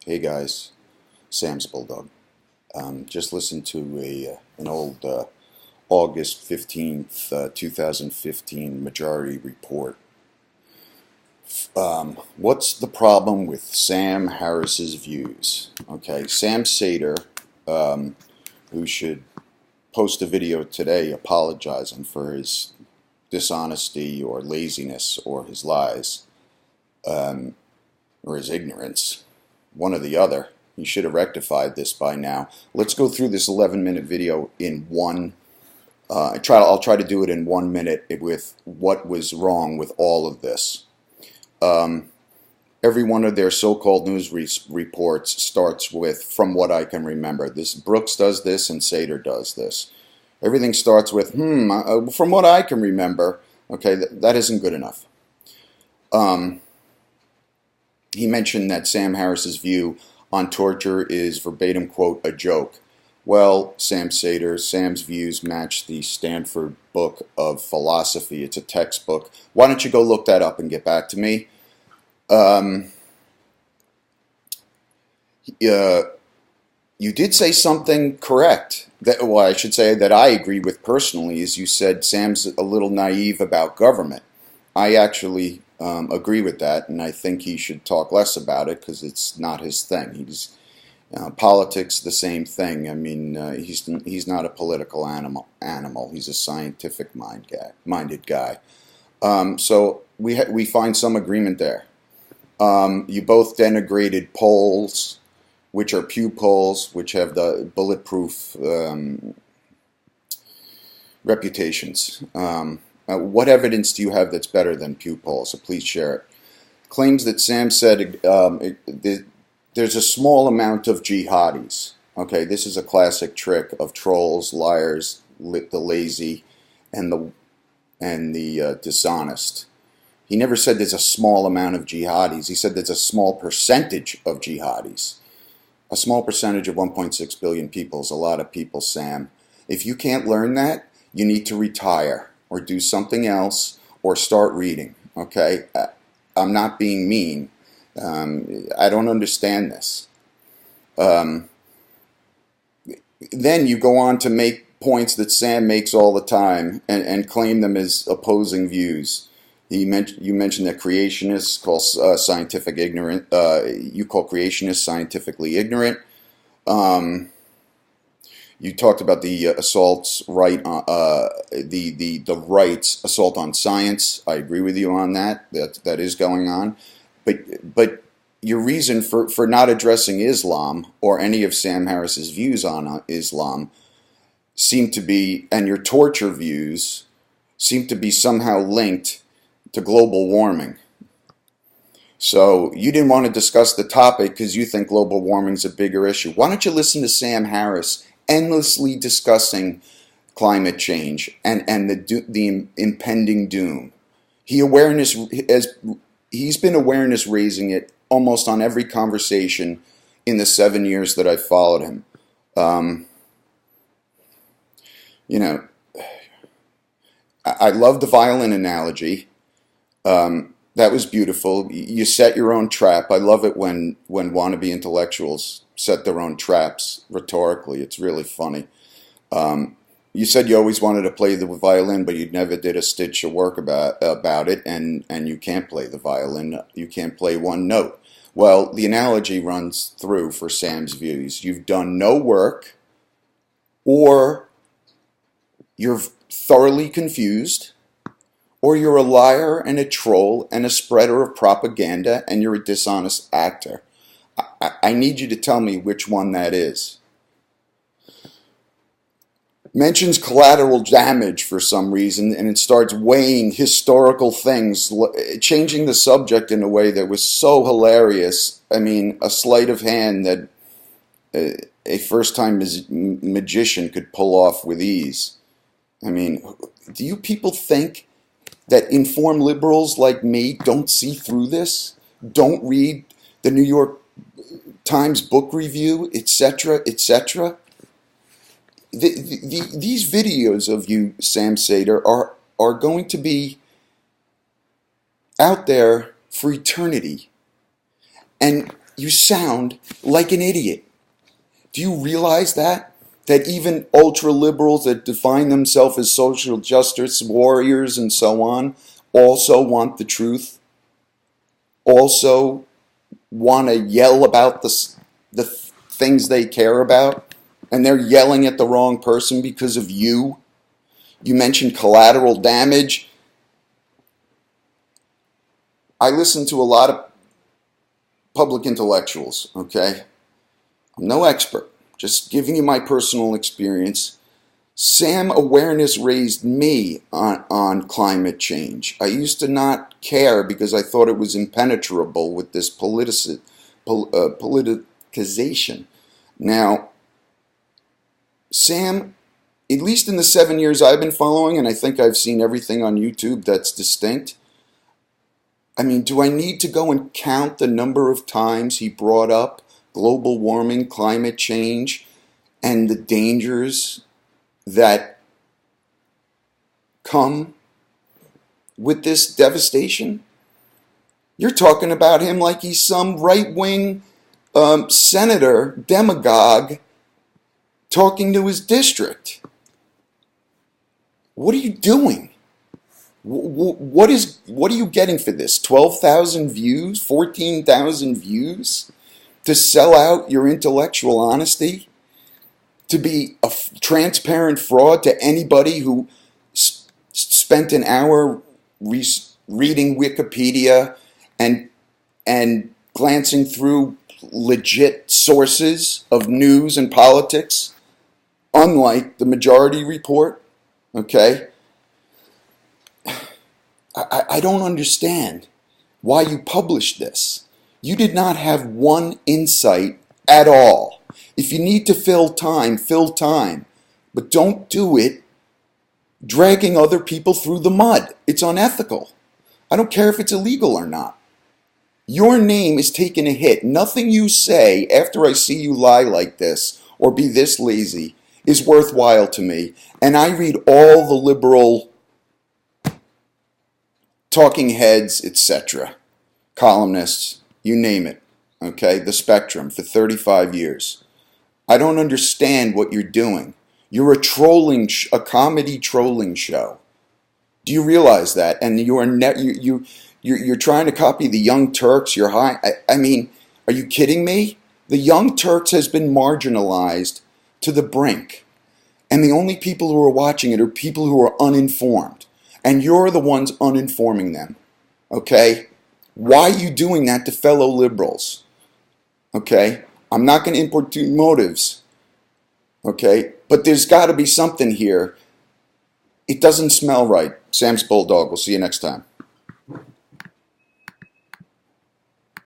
Hey guys, Sam's Bulldog. Just listened to an old August 15th, 2015 Majority Report. What's the problem with Sam Harris's views? Okay, Sam Seder, who should post a video today apologizing for his dishonesty or laziness or his lies, or his ignorance. One or the other. He should have rectified this by now. Let's go through this 11-minute video in one. I'll try to do it in 1 minute with what was wrong with all of this. Every one of their so-called news reports starts with, from what I can remember. This Brooks does this and Seder does this. Everything starts with, from what I can remember. Okay, that isn't good enough. He mentioned that Sam Harris's view on torture is, verbatim quote, a joke. Well, Sam Seder, Sam's views match the Stanford book of philosophy. It's a textbook. Why don't you go look that up and get back to me? You did say something correct. Well, I should say that I agree with personally, is you said Sam's a little naive about government. I actually agree with that, and I think he should talk less about it because it's not his thing. He's politics, the same thing. I mean, he's not a political animal. He's a scientific minded guy. So we find some agreement there. You both denigrated polls, which are Pew polls, which have the bulletproof reputations. What evidence do you have that's better than Pew polls? So please share it. Claims that Sam said there's a small amount of jihadis. Okay, this is a classic trick of trolls, liars, the lazy, and the dishonest. He never said there's a small amount of jihadis. He said there's a small percentage of jihadis. A small percentage of 1.6 billion people is a lot of people, Sam. If you can't learn that, you need to retire or do something else or start reading. Okay? I'm not being mean. I don't understand this. Then you go on to make points that Sam makes all the time and claim them as opposing views. You mentioned that creationists call scientific ignorant. You call creationists scientifically ignorant. You talked about the assaults the right's assault on science. I agree with you on that. That is going on. But your reason for not addressing Islam or any of Sam Harris's views on Islam seem to be, and your torture views seem to be somehow linked to global warming. So you didn't want to discuss the topic because you think global warming is a bigger issue. Why don't you listen to Sam Harris endlessly discussing climate change and the impending doom? He's been awareness raising it almost on every conversation in the 7 years that I've followed him. I love the violin analogy. That was beautiful. You set your own trap. I love it when wannabe intellectuals set their own traps rhetorically. It's really funny. You said you always wanted to play the violin, but you never did a stitch of work about it, and you can't play the violin. You can't play one note. Well, the analogy runs through for Sam's views. You've done no work, or you're thoroughly confused, or you're a liar and a troll and a spreader of propaganda, and you're a dishonest actor. I need you to tell me which one that is. Mentions collateral damage for some reason, and it starts weighing historical things, changing the subject in a way that was so hilarious. I mean, a sleight of hand that a first-time magician could pull off with ease. I mean, do you people think that informed liberals like me don't see through this? Don't read the New York Times book review, etc., etc.? These videos of you, Sam Seder, are going to be out there for eternity. And you sound like an idiot. Do you realize that? That even ultra-liberals that define themselves as social justice warriors and so on also want the truth, also want to yell about the things they care about, and they're yelling at the wrong person because of you. You mentioned collateral damage. I listen to a lot of public intellectuals, okay? I'm no expert, just giving you my personal experience. Sam awareness raised me on climate change. I used to not care because I thought it was impenetrable with this politicization. Now, Sam, at least in the 7 years I've been following, and I think I've seen everything on YouTube that's distinct, I mean, do I need to go and count the number of times he brought up global warming, climate change, and the dangers that come with this devastation? You're talking about him like he's some right-wing senator, demagogue, talking to his district. What are you doing? What are you getting for this? 12,000 views? 14,000 views? To sell out your intellectual honesty? To be a transparent fraud to anybody who spent an hour reading Wikipedia and glancing through legit sources of news and politics, unlike the majority report? Okay? I don't understand why you published this. You did not have one insight at all. If you need to fill time, but don't do it dragging other people through the mud. It's unethical. I don't care if it's illegal or not. Your name is taking a hit. Nothing you say after I see you lie like this or be this lazy is worthwhile to me. And I read all the liberal talking heads, etc., columnists, you name it, okay, the spectrum, for 35 years. I don't understand what you're doing. You're a comedy trolling show. Do you realize that? And you're trying to copy the Young Turks. I mean, are you kidding me? The Young Turks has been marginalized to the brink. And the only people who are watching it are people who are uninformed. And you're the ones uninforming them. Okay? Why are you doing that to fellow liberals? Okay? I'm not going to importune motives. Okay? But there's got to be something here. It doesn't smell right. Sam's Bulldog. We'll see you next time.